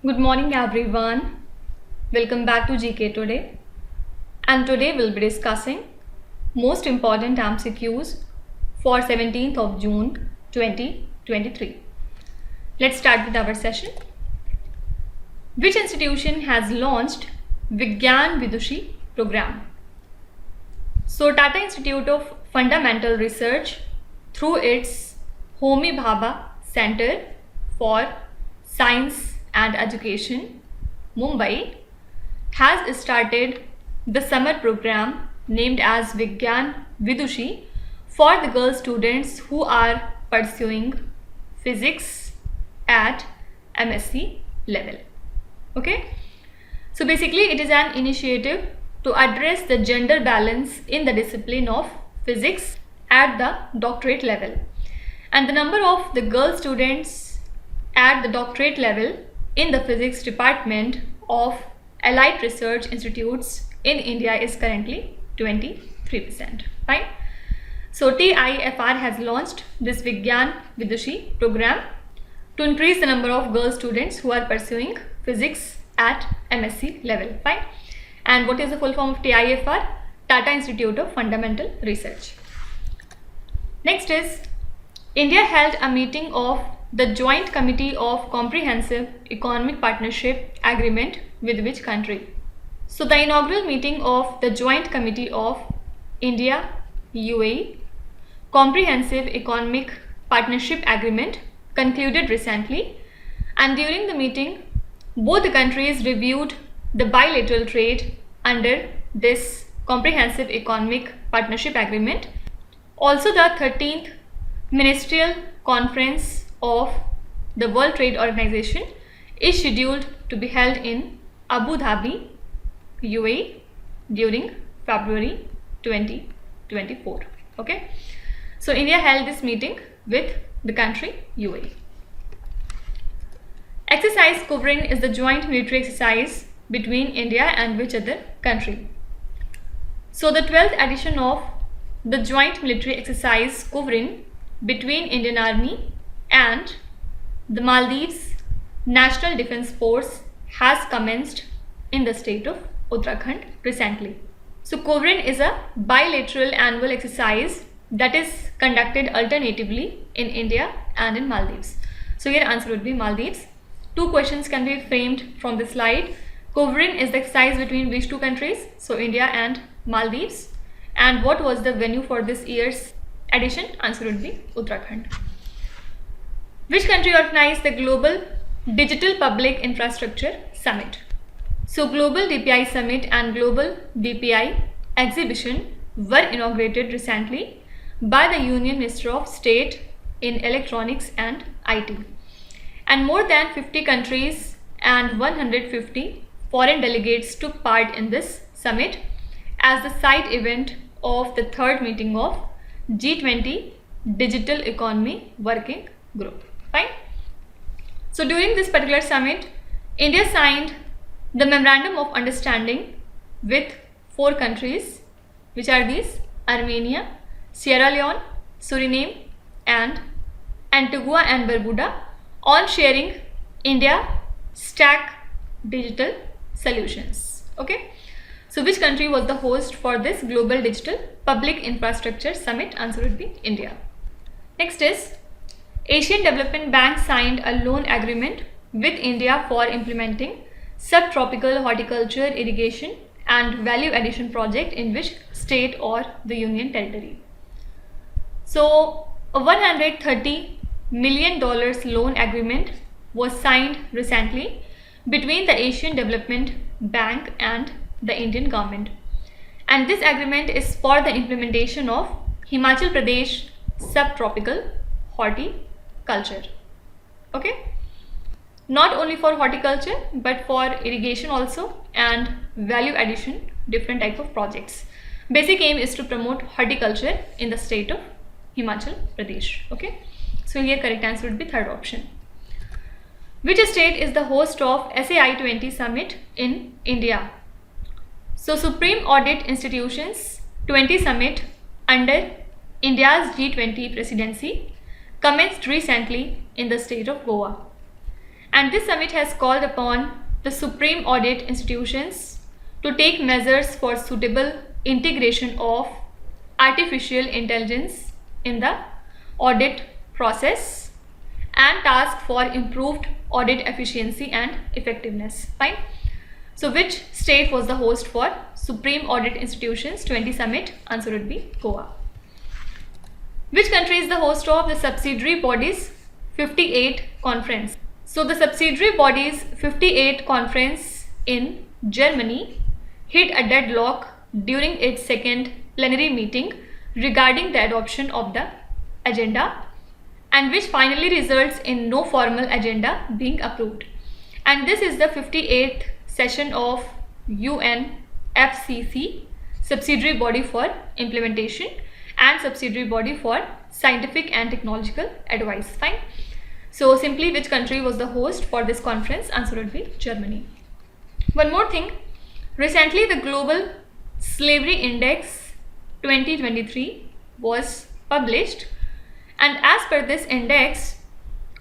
Good morning everyone. Welcome back to GK Today. And today we'll be discussing most important MCQs for 17th of June 2023. Let's start with our session. Which institution has launched Vigyan Vidushi program? So Tata Institute of Fundamental Research through its Homi Bhabha Center for Science and Education, Mumbai, has started the summer program named as Vigyan Vidushi for the girl students who are pursuing physics at MSc level. Okay, so basically it is an initiative to address the gender balance in the discipline of physics at the doctorate level, and the number of the girl students at the doctorate level in the physics department of allied research institutes in India is currently 23%. Fine. So TIFR has launched this Vigyan Vidushi program to increase the number of girl students who are pursuing physics at MSc level. Fine. And what is the full form of TIFR? Tata Institute of Fundamental Research. Next is India held a meeting of the Joint Committee of Comprehensive Economic Partnership Agreement with which country? So the inaugural meeting of the Joint Committee of India UAE Comprehensive Economic Partnership Agreement concluded recently, and during the meeting both the countries reviewed the bilateral trade under this Comprehensive Economic Partnership Agreement. Also the 13th Ministerial Conference of the World Trade Organization is scheduled to be held in Abu Dhabi, UAE during February 2024. Okay, so India held this meeting with the country UAE. Exercise Kovrin is the joint military exercise between India and which other country? So the 12th edition of the joint military exercise Kovrin between Indian Army and the Maldives National Defence Force has commenced in the state of Uttarakhand recently. So Kovrin is a bilateral annual exercise that is conducted alternatively in India and in Maldives. So your answer would be Maldives. Two questions can be framed from the slide. Kovrin is the exercise between which two countries? So India and Maldives. And what was the venue for this year's edition? Answer would be Uttarakhand. Which country organized the Global Digital Public Infrastructure Summit? So Global DPI Summit and Global DPI Exhibition were inaugurated recently by the Union Minister of State in Electronics and IT. And more than 50 countries and 150 foreign delegates took part in this summit as the side event of the third meeting of G20 Digital Economy Working Group. Fine. So during this particular summit, India signed the Memorandum of Understanding with 4 countries, which are these: Armenia, Sierra Leone, Suriname and Antigua and Barbuda, on sharing India stack digital solutions. Okay. So which country was the host for this Global Digital Public Infrastructure Summit? Answer would be India. Next is Asian Development Bank signed a loan agreement with India for implementing subtropical horticulture, irrigation and value addition project in which state or the union territory. So a $130 million loan agreement was signed recently between the Asian Development Bank and the Indian government, and this agreement is for the implementation of Himachal Pradesh subtropical horticulture. Okay, not only for horticulture but for irrigation also and value addition, different type of projects. Basic aim is to promote horticulture in the state of Himachal Pradesh. Okay, so here correct answer would be third option. Which state is the host of SAI 20 summit in India? So Supreme Audit Institutions 20 summit under India's G20 presidency commenced recently in the state of Goa. And this summit has called upon the supreme audit institutions to take measures for suitable integration of artificial intelligence in the audit process and task for improved audit efficiency and effectiveness. Fine. So which state was the host for Supreme Audit Institutions 20 Summit? Answer would be Goa. Which country is the host of the Subsidiary Bodies 58 Conference? So the Subsidiary Bodies 58 Conference in Germany hit a deadlock during its second plenary meeting regarding the adoption of the agenda, and which finally results in no formal agenda being approved. And this is the 58th session of UNFCC, Subsidiary Body for Implementation and Subsidiary Body for Scientific and Technological Advice. Fine. So simply, which country was the host for this conference? Answer would be Germany. One more thing, recently the Global Slavery Index 2023 was published, and as per this index,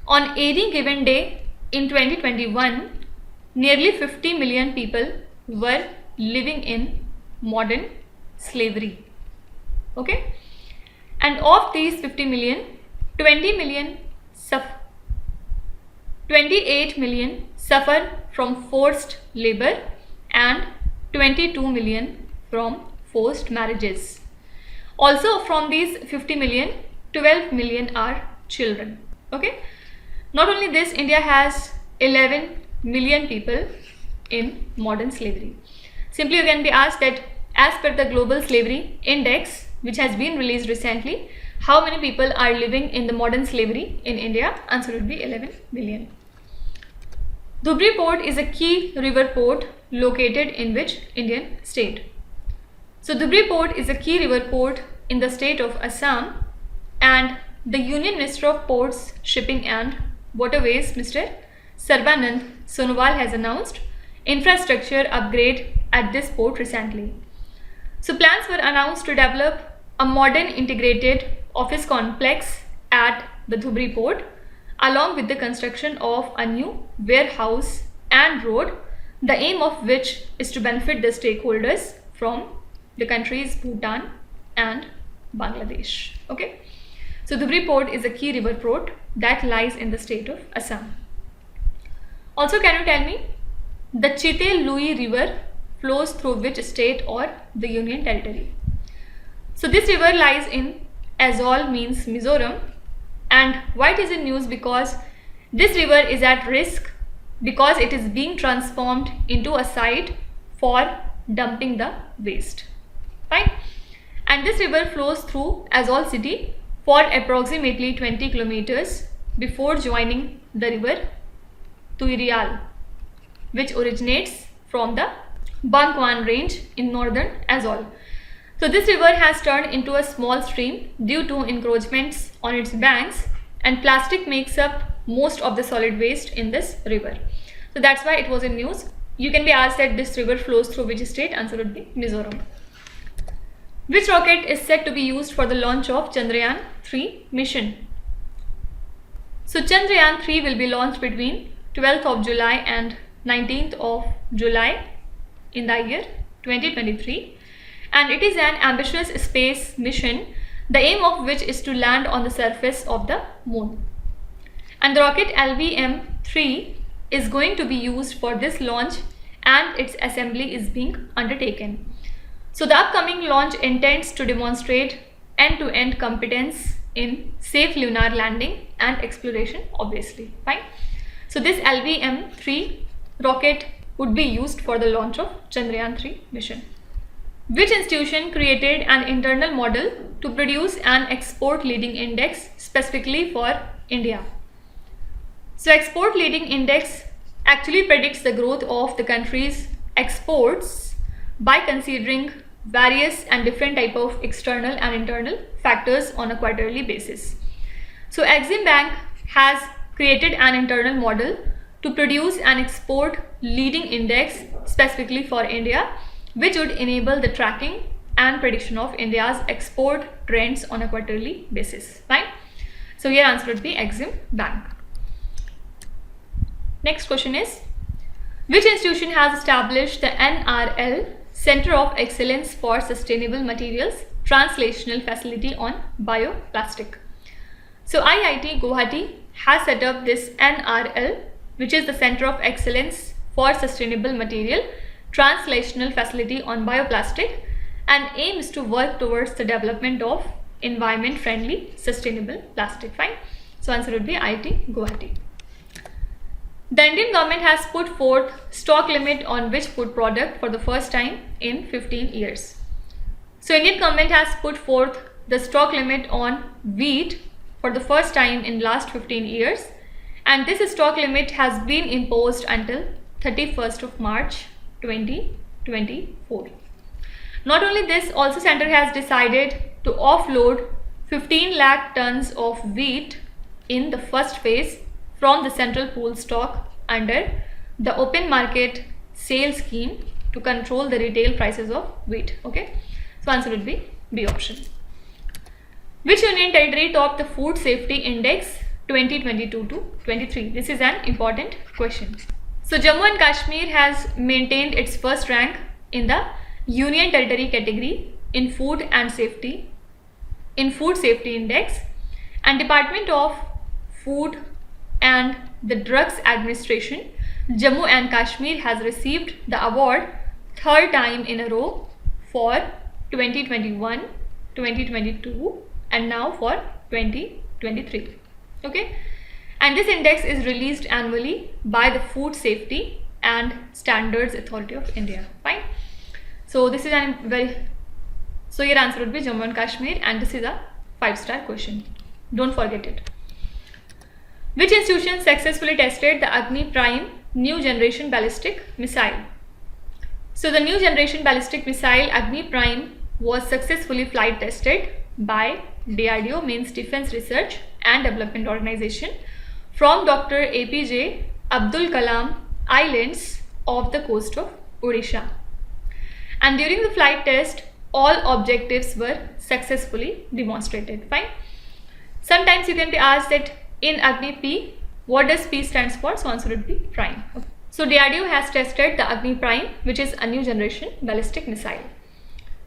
on any given day in 2021, nearly 50 million people were living in modern slavery. Okay, and of these 50 million, 28 million suffer from forced labor and 22 million from forced marriages. Also from these 50 million, 12 million are children. Okay, not only this, India has 11 million people in modern slavery. Simply you can be asked that as per the Global Slavery Index, which has been released recently, how many people are living in the modern slavery in India? Answer would be 11 million. Dubri Port is a key river port located in which Indian state? So Dubri Port is a key river port in the state of Assam, and the Union Minister of Ports, Shipping and Waterways, Mr. Sarbanand Sonowal, has announced infrastructure upgrade at this port recently. So plans were announced to develop a modern integrated office complex at the Dubri Port, along with the construction of a new warehouse and road, the aim of which is to benefit the stakeholders from the countries Bhutan and Bangladesh. Okay, so Dubri Port is a key river port that lies in the state of Assam. Also, can you tell me the Chite Lui River flows through which state or the Union Territory? So this river lies in Aizawl, means Mizoram, and why it is in news? Because this river is at risk because it is being transformed into a site for dumping the waste. Fine. And this river flows through Aizawl city for approximately 20 kilometers before joining the river Tuirial, which originates from the Bangwan range in northern Aizawl. So this river has turned into a small stream due to encroachments on its banks, and plastic makes up most of the solid waste in this river. So that's why it was in news. You can be asked that this river flows through which state? Answer would be Mizoram. Which rocket is said to be used for the launch of Chandrayaan 3 mission? So Chandrayaan 3 will be launched between 12th of July and 19th of July in the year 2023, and it is an ambitious space mission, the aim of which is to land on the surface of the moon. And the rocket LVM-3 is going to be used for this launch, and its assembly is being undertaken. So the upcoming launch intends to demonstrate end-to-end competence in safe lunar landing and exploration, obviously. Fine. So this LVM-3 rocket would be used for the launch of Chandrayaan 3 mission. Which institution created an internal model to produce an export leading index specifically for India? So export leading index actually predicts the growth of the country's exports by considering various and different type of external and internal factors on a quarterly basis. So Exim Bank has created an internal model to produce an export leading index specifically for India, which would enable the tracking and prediction of India's export trends on a quarterly basis. Fine. So here answer would be Exim Bank. Next question is, which institution has established the NRL Center of Excellence for Sustainable Materials Translational Facility on Bioplastic? So IIT Guwahati has set up this NRL, which is the Center of Excellence for Sustainable Material Translational Facility on Bioplastic, and aim is to work towards the development of environment friendly sustainable plastic. Fine. So answer would be IIT Guwahati. The Indian government has put forth stock limit on which food product for the first time in 15 years. So Indian government has put forth the stock limit on wheat for the first time in last 15 years, and this stock limit has been imposed until 31st of March 2024. Not only this, also Center has decided to offload 15 lakh tons of wheat in the first phase from the central pool stock under the open market sale scheme to control the retail prices of wheat. Okay, so answer would be B option. Which union territory topped the Food Safety Index 2022 to 23? This is an important question. So Jammu and Kashmir has maintained its first rank in the Union Territory category in Food Safety Index, and Department of Food and the Drugs Administration, Jammu and Kashmir has received the award third time in a row for 2021, 2022 and now for 2023. Okay, and this index is released annually by the Food Safety and Standards Authority of India. Fine. So this is so your answer would be Jammu and Kashmir, and this is a 5-star question. Don't forget it. Which institution successfully tested the Agni Prime new generation ballistic missile? So the new generation ballistic missile Agni Prime was successfully flight tested by DRDO, means Defense Research and Development Organization, from Dr. APJ Abdul Kalam Islands off the coast of Odisha. And during the flight test, all objectives were successfully demonstrated. Fine. Sometimes you can be asked that in Agni P, what does P stands for? So answer would be prime. Okay. So DRDO has tested the Agni Prime, which is a new generation ballistic missile.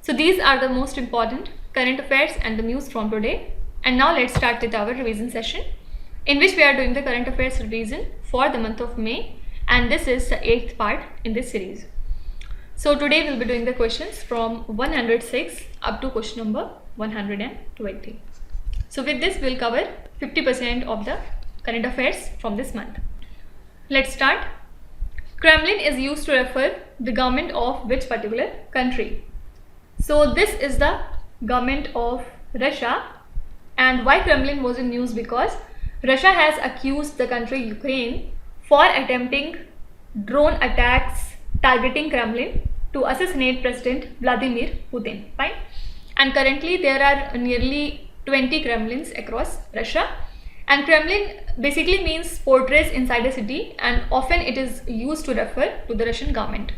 So these are the most important current affairs and the news from today. And now let's start with our revision session, in which we are doing the current affairs revision for the month of May, and this is the 8th part in this series. So today we'll be doing the questions from 106 up to question number 120. So with this we'll cover 50% of the current affairs from this month. Let's start. Kremlin is used to refer the government of which particular country? So this is the government of Russia. And why Kremlin was in news? Because Russia has accused the country Ukraine for attempting drone attacks targeting Kremlin to assassinate President Vladimir Putin. Fine. And currently there are nearly 20 Kremlins across Russia. And Kremlin basically means fortress inside a city, and often it is used to refer to the Russian government.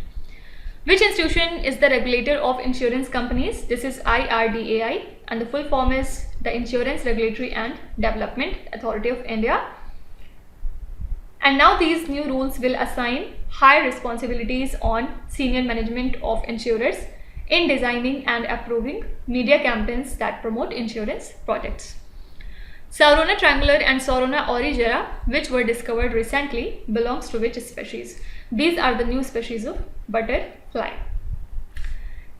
Which institution is the regulator of insurance companies? This is IRDAI, and the full form is the Insurance Regulatory and Development Authority of India. And now these new rules will assign higher responsibilities on senior management of insurers in designing and approving media campaigns that promote insurance products. Saurona triangular and Saurona aurigera, which were discovered recently, belongs to which species? These are the new species of butterfly.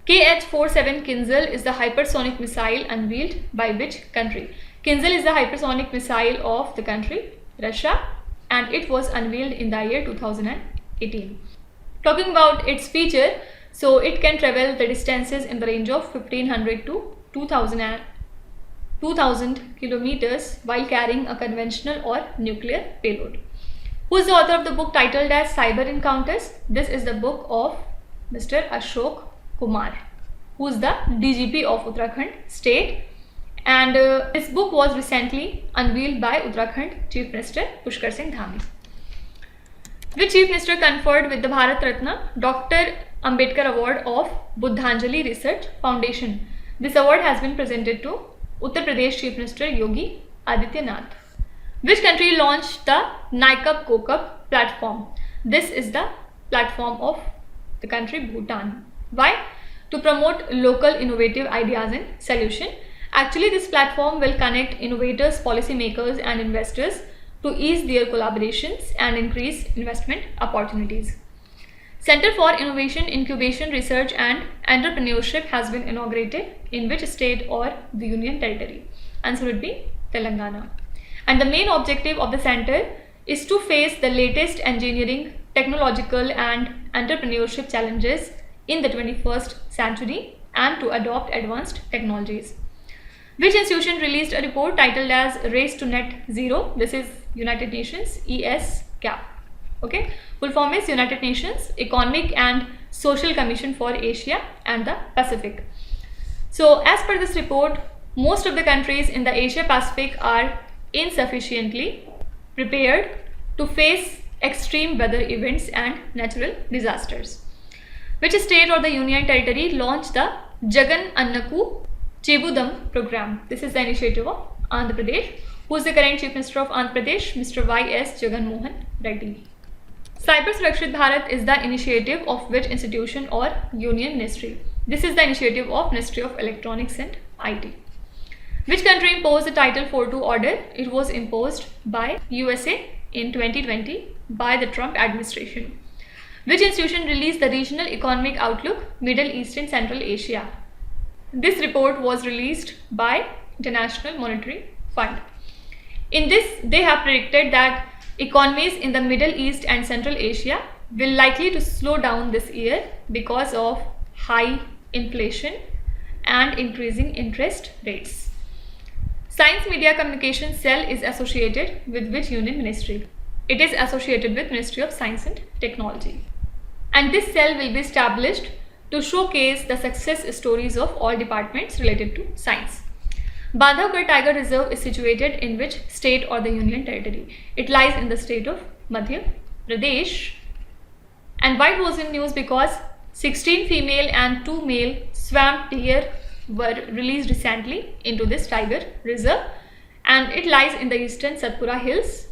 KH-47 Kinzhal is the hypersonic missile unveiled by which country? Kinzhal is the hypersonic missile of the country Russia, and it was unveiled in the year 2018. Talking about its feature, so it can travel the distances in the range of 1500 to 2000 kilometers while carrying a conventional or nuclear payload. Who is the author of the book titled as Cyber Encounters? This is the book of Mr. Ashok Kumar, who is the DGP of Uttarakhand state, and this book was recently unveiled by Uttarakhand Chief Minister Pushkar Singh Dhami. Which Chief Minister conferred with the Bharat Ratna Dr. Ambedkar Award of Buddhanjali Research Foundation? This award has been presented to Uttar Pradesh Chief Minister Yogi Adityanath. Which country launched the NICUP COCUP platform? This is the platform of the country Bhutan. Why? To promote local innovative ideas and solution. Actually, this platform will connect innovators, policymakers and investors to ease their collaborations and increase investment opportunities. Center for Innovation, Incubation, Research and Entrepreneurship has been inaugurated in which state or the Union Territory? Answer would be Telangana. And the main objective of the center is to face the latest engineering, technological and entrepreneurship challenges in the 21st century and to adopt advanced technologies. Which institution released a report titled as Race to Net Zero? This is United Nations ESCAP. Okay, full form is United Nations Economic and Social Commission for Asia and the Pacific. So as per this report, most of the countries in the Asia Pacific are insufficiently prepared to face extreme weather events and natural disasters. Which state or the Union Territory launched the Jagan Annaku Chebudam program? This is the initiative of Andhra Pradesh. Who is the current Chief Minister of Andhra Pradesh? Mr. Y.S. Jagan Mohan Reddy. Cyber Surakshit Bharat is the initiative of which institution or Union Ministry? This is the initiative of Ministry of Electronics and IT. Which country imposed the Title 42 order? It was imposed by USA in 2020 by the Trump administration. Which institution released the Regional Economic Outlook, Middle East and Central Asia? This report was released by International Monetary Fund. In this, they have predicted that economies in the Middle East and Central Asia will likely to slow down this year because of high inflation and increasing interest rates. Science Media Communication Cell is associated with which union ministry? It is associated with Ministry of Science and Technology. And this cell will be established to showcase the success stories of all departments related to science. Bandhavgarh Tiger Reserve is situated in which state or the Union Territory? It lies in the state of Madhya Pradesh. And why it was in news? Because 16 female and 2 male swamp deer were released recently into this tiger reserve, and it lies in the eastern Satpura Hills,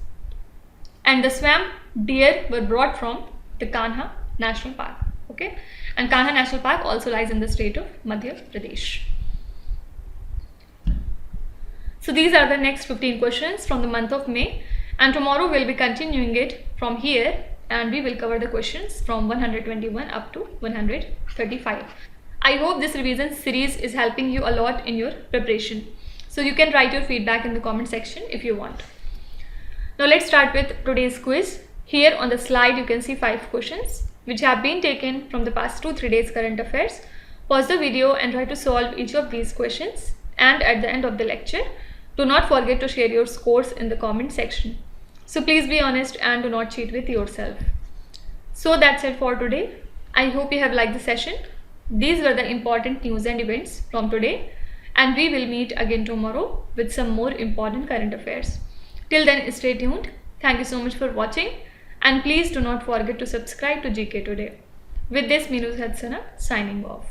and the swamp deer were brought from the Kanha National Park. Okay, and Kanha National Park also lies in the state of Madhya Pradesh. So these are the next 15 questions from the month of May, and tomorrow we'll be continuing it from here and we will cover the questions from 121 up to 135. I hope this revision series is helping you a lot in your preparation. So you can write your feedback in the comment section if you want. Now let's start with today's quiz. Here on the slide you can see 5 questions which have been taken from the past 2-3 days current affairs. Pause the video and try to solve each of these questions, and at the end of the lecture do not forget to share your scores in the comment section. So please be honest and do not cheat with yourself. So that's it for today. I hope you have liked the session. These were the important news and events from today, and we will meet again tomorrow with some more important current affairs. Till then, stay tuned. Thank you so much for watching, and please do not forget to subscribe to GK Today. With this, Meenu Hadsana signing off.